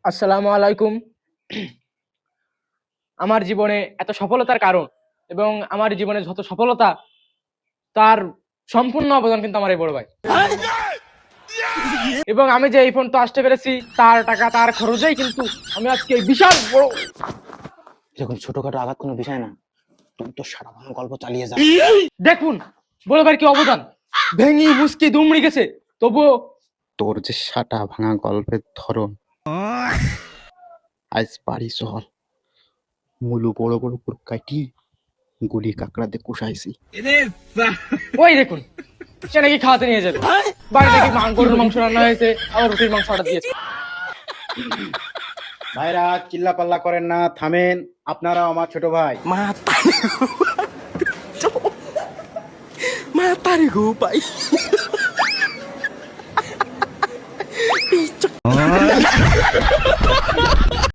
আসসালামু আলাইকুম। আমার জীবনে এত সফলতার কারণ এবং আমার জীবনে যত সফলতা তার সম্পূর্ণ অবদান কিন্তু আমার এই বড় ভাই। এবং আমি যে এই পর্যন্ত আসতে পেরেছি তার টাকা তার খরচেই কিন্তু আমি আজকে এই বিশাল বড়। এরকম ছোটখাটো আঘাত কোনো বিষয় না। তুমি তো সারা ভাঙা গল্প চালিয়ে যাও। দেখুন বড় ভাইয়ের কি অবদান, ভেঙি মুসকি দুমড়ে গেছে তবুও তোর যে সাটা ভাঙা গল্পের ধরন, আজ বাড়ি চল, মুলু বড় বড় করে কাটি গুলি কাকড়াতে কুষাইছি। ওই দেখুন সে নাকি খাওয়াতে নিয়ে যাবে, বাড়িতে কি গরুর মাংস রান্না হয়েছে, আবার রুটির মাংস অর্ডার দিয়েছে। ভাইরা চিল্লা পাল্লা করেন না, থামেন। আপনারা আমার ছোট ভাই। Matarik ko pa eh.